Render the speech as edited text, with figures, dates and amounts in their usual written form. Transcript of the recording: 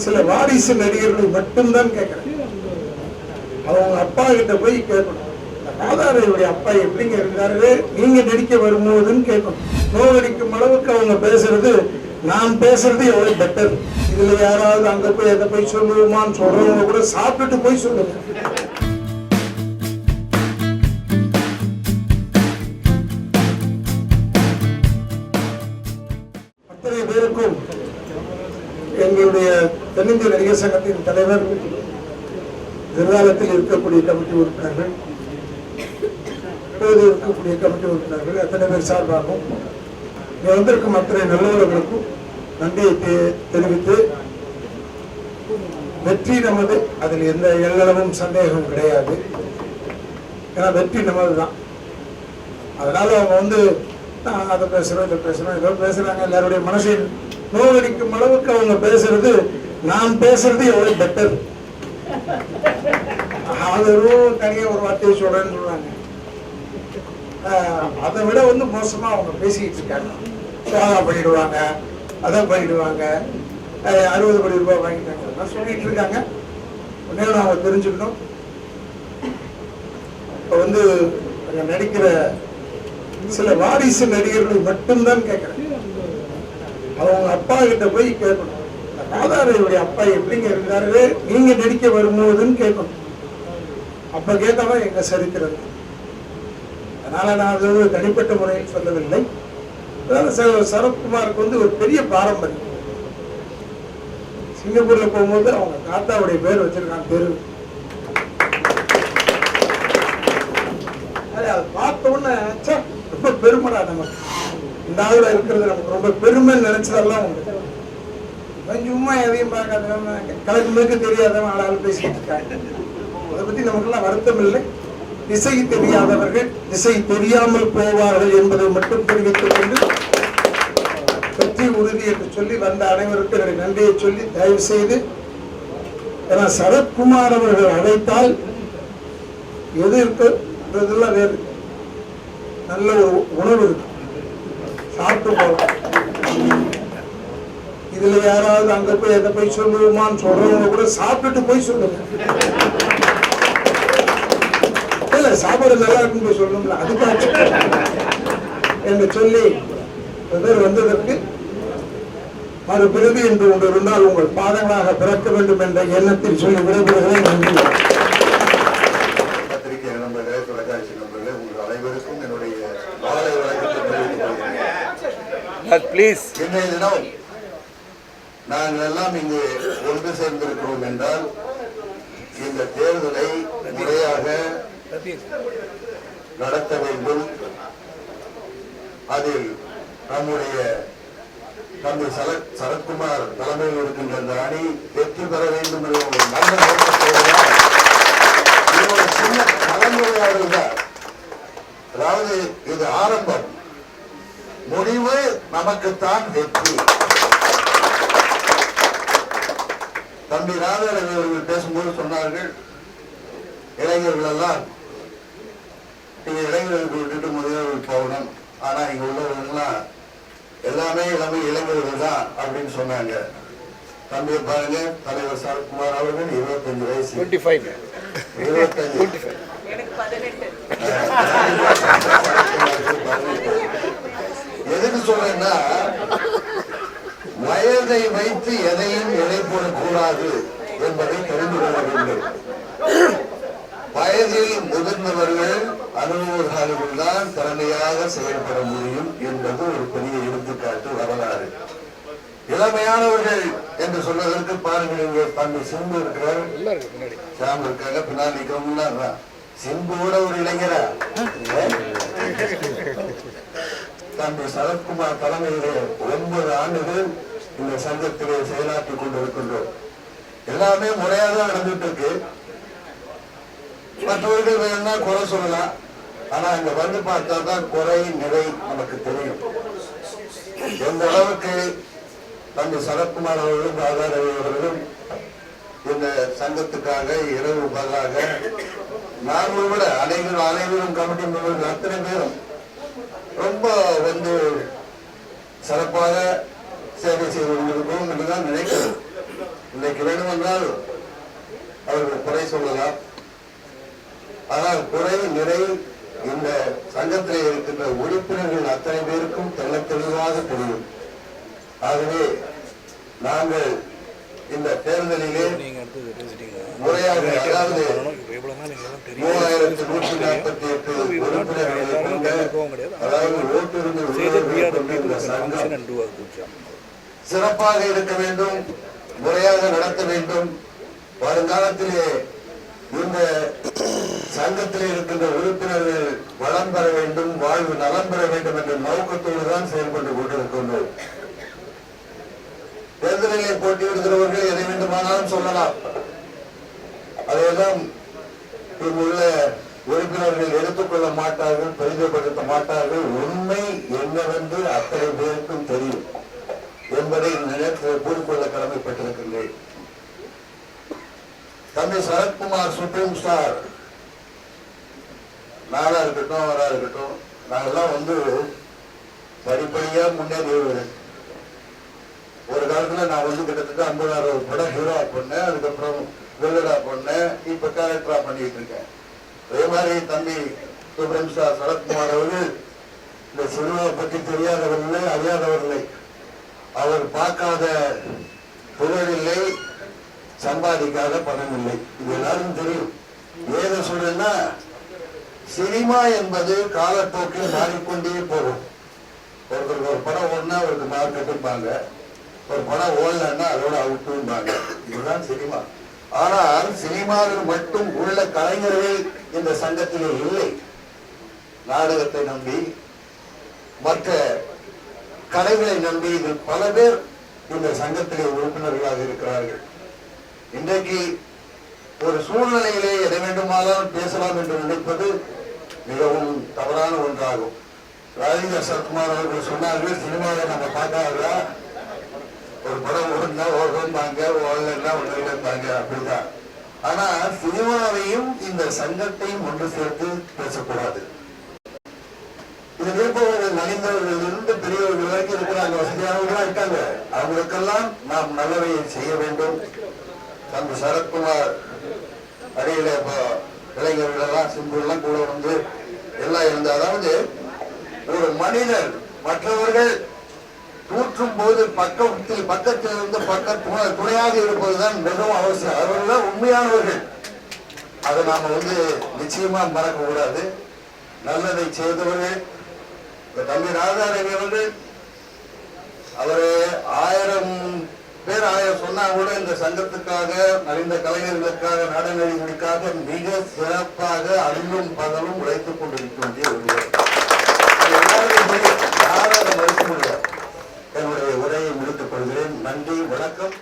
சில வாரிசு நடிகர்கள் மட்டும்தான் கேட்கிறேன். அவங்க அப்பா கிட்ட போய் கேட்கணும், ராதாரவியுடைய அப்பா எப்படிங்க இருந்தாரு நீங்க நடிக்க வரும்போதுன்னு கேட்கணும். நோவடிக்கும் அளவுக்கு அவங்க பேசுறது, நான் பேசுறது எவ்வளவு பெட்டர். இதுல யாராவது அங்க போய் எதை போய் சொல்லுவோமான்னு சொல்றவங்க கூட சாப்பிட்டுட்டு போய் சொல்லுங்க. அத்தனை பேருக்கும் எங்களுடைய தென்னிந்திய நடிகர் சங்கத்தின் தலைவர், எதிர்காலத்தில் இருக்கக்கூடிய கமிட்டி உறுப்பினர்கள், இப்போது இருக்கக்கூடிய கமிட்டி உறுப்பினர்கள் அத்தனை பேர் சார்பாகவும் இங்கே வந்திருக்கும் அத்தனை நல்லவர்களுக்கும் நன்றியை தெரிவித்து, வெற்றி நமது, அதில் எந்த எல்லளவும் சந்தேகம் கிடையாது. ஏன்னா வெற்றி நமது தான். அதனால அவங்க அதை பேசுறோம் இதை பேசுறோம் ஏதோ பேசுறாங்க, எல்லாருடைய மனசை நோவடிக்கும் அளவுக்கு அவங்க பேசுறது, நான் பேசுறது எவ்வளவு பெட்டர். ஆதரவும் தனியாக ஒரு வார்த்தையை சொல்றேன்னு சொல்றாங்க. அதை விட மோசமா அவங்க பேசிக்கிட்டு இருக்காங்க. சோகா பண்ணிடுவாங்க, அதை பண்ணிடுவாங்க, 60 கோடி ரூபாய் வாங்கிட்டாங்க சொல்லிட்டு இருக்காங்க. உடனே அவங்க தெரிஞ்சுக்கணும், இப்போ நடிக்கிற சில வாரிசு நடிகர்கள் மட்டும்தான் கேட்கிறேன். அவங்க அப்பா கிட்ட போய் கேட்கணும், ராதாரவியுடைய அப்பா எப்படிங்க இருந்தாரு நீங்க நடிக்க வரும்போதுன்னு கேட்கணும். அப்ப கேட்டவன் எங்க சரித்திரம். அதனால நான் அது தனிப்பட்ட முறையில் சொல்லவில்லை. சரத்குமாருக்கு ஒரு பெரிய பாரம்பரியம். சிங்கப்பூர்ல போகும்போது அவங்க தாத்தாவுடைய பேர் வச்சிருக்காங்க தெரு. அதை பார்த்த உடனே ரொம்ப பெருமைடா, நமக்கு இந்த ஆளுல இருக்கிறது நமக்கு ரொம்ப பெருமைன்னு நினைச்சதெல்லாம் உண்டு. சும்மா எதையும் பார்க்காத கலக்கு மேற்கு தெரியாதவன் ஆளாள் பேசிட்டு இருக்காங்க. அதை பத்தி நமக்கெல்லாம் வருத்தம் இல்லை. திசை தெரியாதவர்கள் திசை தெரியாமல் போவார்கள் என்பதை மட்டும் தெரிவித்துக் கொண்டு, வெற்றி உறுதி என்று சொல்லி வந்த அனைவருக்கும் என்னுடைய நன்றியை சொல்லி, தயவு செய்து, ஏன்னா சரத்குமார் அவர்கள் அழைத்தால் எது இருக்குன்றதுலாம் வேறு, நல்ல ஒரு உணவு இருக்கு, சாப்பிட்டு போகலாம். இதுல யாராவது அங்க போய் எதை போய் சொல்லுவோமான்னு சொல்றவங்க கூட சாப்பிட்டுட்டு போய் சொல்லுங்க. இல்ல சாப்பாடு நல்லா இருக்குன்னு போய் சொல்லணும்ல, அதுக்காச்சு என்று சொல்லி பேர் வந்ததற்கு மறுபிறவி என்று ஒன்று இருந்தால் உங்கள் பாதங்களாக பிறக்க வேண்டும் என்ற எண்ணத்தில் சொல்லி விடைபெறுகிறேன். நன்றி. பத்திரிகை நண்பர்களே, தொலைக்காட்சி நண்பர்களே, உங்கள் அனைவருக்கும் என்னுடைய மாலை வணக்கத்தை தெரிவித்துக் கொள்கிறேன். இன்றைய தினம் நாங்கள் எல்லாம் இங்கு ஒன்று சேர்ந்திருக்கிறோம் என்றால், இந்த தேர்தலை முறையாக நடத்த வேண்டும், அதில் நம்முடைய தம்பி சரத்குமார் தலைமையில் இருக்கின்ற அந்த அணி வெற்றி பெற வேண்டும் என்ற ஒரு நல்ல நோக்கத்தோடு ஒரு சின்ன கலந்துரையாடல் தான். அதாவது இது ஆரம்பம், முடிவு நமக்குத்தான் வெற்றி. தம்பி ராதாரவி அவர்கள் பேசும்போது சொன்னார்கள், இளைஞர்கள் எல்லாம் நீங்க இளைஞர்களுக்கு விட்டுட்டு முதல்வர்கள் போகணும், ஆனா இங்க உள்ளவர்கள்லாம் எல்லாமே இளைஞர்கள் தான் அப்படின்னு சொன்னாங்க. தம்பி பாருங்க, தலைவர் சரத்குமார் அவர்கள் 25 வயசு, 25 எதுக்கு சொல்றேன்னா, வயதை வைத்து எதையும் எடை போடக்கூடாது என்பதை தெரிந்து கொள்ள வேண்டும். வயதில் முதிர்ந்தவர்கள், அனுபவசாலிகள் தான் திறமையாக செயல்பட முடியும் என்பது ஒரு பெரிய எடுத்துக்காட்டு, வரலாறு. இளமையானவர்கள் என்று சொல்வதற்கு பாருங்கள், தம்பி சிம்பு இருக்கிறார், சாம் இருக்காங்க, பின்னால் நிற்கிறவங்க சிம்புவோட ஒரு இளைஞரா. தம்பி சரத்குமார் தலைமையிலே 9 ஆண்டுகள் இந்த சங்கத்திலே செயலாற்றிக் கொண்டிருக்கின்றோம். எல்லாமே முறையாக நடந்துட்டு இருக்கு. மற்றவர்கள் வேணா குறை சொல்லலாம், ஆனா இங்க வந்து பார்த்தா தான் குறை நிறை நமக்கு தெரியும். எந்த அளவுக்கு தம்பி சரத்குமார் அவர்களும் ராதாரவி அவர்களும் இந்த சங்கத்துக்காக இரவு பகலாக நாங்கள் விட அனைவரும் கமிட்டி மெம்பர்கள் அத்தனை பேரும் ரொம்ப சிறப்பாக சேவை செய்து கொண்டிருக்கிறோம் என்றுதான் நினைக்கிறோம். இன்றைக்கு வேண்டுமென்றால் அவர்கள் குறை சொல்லலாம். ஆனால் குறை நிறை இந்த சங்கத்திலே இருக்கின்ற உறுப்பினர்கள் அத்தனை பேருக்கும் தெள்ள தெளிவாக தெரியும். ஆகவே நாங்கள் இந்த தேர்தலிலே முறையாக, அதாவது 3148 உறுப்பினர்களை கொண்ட, அதாவது ஓட்டுரிமை உள்ள சங்கம் சிறப்பாக இருக்க வேண்டும், முறையாக நடத்த வேண்டும். வருங்காலத்திலே இந்த சங்கத்திலே இருக்கின்ற உறுப்பினர்கள் வளம் பெற வேண்டும், வாழ்வு நலம் பெற வேண்டும் என்ற நோக்கத்தோடு தான் செயல்பட்டு கொண்டிருக்கின்றோம். தேர்தலிலே போட்டியிடுகிறவர்கள் எதை வேண்டுமானாலும் சொல்லலாம். அதையெல்லாம் இங்குள்ள உறுப்பினர்கள் எடுத்துக்கொள்ள மாட்டார்கள், பெரிதப்படுத்த மாட்டார்கள். உண்மை என்னவென்று அத்தனை பேருக்கும் தெரியும் என்பதை இந்த நேரத்தில் கூறிக்கொள்ள கடமைப்பட்டிருக்கின்றேன். தம்பி சரத்குமார் சுப்ரீம் ஸ்டார், நானா இருக்கட்டும், அவரா இருக்கட்டும், நாங்கெல்லாம் படிப்படியா முன்னேறியவர்கள். ஒரு காலத்துல நான் கிட்டத்தட்ட 50-60 படம் ஹீரோவா பண்ணேன், அதுக்கப்புறம் வில்லடா பண்ணேன், இப்ப கேரக்டரா பண்ணிட்டு இருக்கேன். அதே மாதிரி தம்பி சுப்ரீம் ஸ்டார் சரத்குமார் அவர்கள் இந்த சினிமாவை பற்றி தெரியாதவர்களே, அறியாதவர்களே, அவர் பார்க்காத புகழில்லை, சம்பாதிக்காத பணம் இல்லை. இது எல்லாரும் தெரியும். ஏத சொல்றேன்னா, சினிமா என்பது காலப்போக்கில் மாறிக்கொண்டே போகும். ஒருத்தருக்கு ஒரு படம் ஓடனா அவருக்கு மார்க்கெட்டுப்பாங்க, ஒரு படம் ஓடலன்னா அதோட அவுட்டும்பாங்க. இதுதான் சினிமா. ஆனால் சினிமாவில் மட்டும் உள்ள கலைஞர்கள் இந்த சங்கத்திலே இல்லை. நாடகத்தை நம்பி, மற்ற கலைகளை நம்பி இதில் பல பேர் இந்த சங்கத்திலே உறுப்பினர்களாக இருக்கிறார்கள். இன்றைக்கு ஒரு சூழ்நிலையிலே எதை வேண்டுமானாலும் பேசலாம் என்று நினைப்பது மிகவும் தவறான ஒன்றாகும். ராஜேந்திர சரத்குமார் அவர்கள் சொன்னார்கள், சினிமாவை நம்ம பார்க்காதா, ஒரு படம் ஓடுனா ஓடும்பாங்க, ஓடலன்னா ஒன்றுபாங்க, அப்படிதான். ஆனா சினிமாவையும் இந்த சங்கத்தையும் ஒன்று சேர்த்து பேசக்கூடாது. இது இருப்பவர்கள் நலிந்தவர்கள் இருந்து பெரியவர்கள் வரைக்கும் இருக்கிறாங்க, வசதியானவர்களா இருக்காங்க. அவங்களுக்கெல்லாம் நாம் நல்லவையை செய்ய வேண்டும். தம்பி சரத்குமார் அடியில இப்போ இளைஞர்கள் எல்லாம் சிம்புலாம் கூட எல்லாம் இருந்த, அதாவது ஒரு மனிதர் மற்றவர்கள் தூற்றும் போது பக்கத்தில் இருந்து துணையாக இருப்பதுதான் மிகவும் அவசியம். அவர்கள் தான் உண்மையானவர்கள். அதை நாம நிச்சயமா மறக்க கூடாது. நல்லதை செய்தவர்கள் தம்பி ராஜாரவி அவர்கள், அவரு 1000 பேர் 1000 சொன்னா கூட இந்த சங்கத்துக்காக, நலிந்த கலைஞர்களுக்காக, நாடகங்களுக்காக மிக சிறப்பாக அல்லும் பகலும் உழைத்துக் கொண்டிருக்கின்ற யாரும் மறுக்க முடியாது. என்னுடைய உரையை முடித்துக் கொள்கிறேன். நன்றி, வணக்கம்.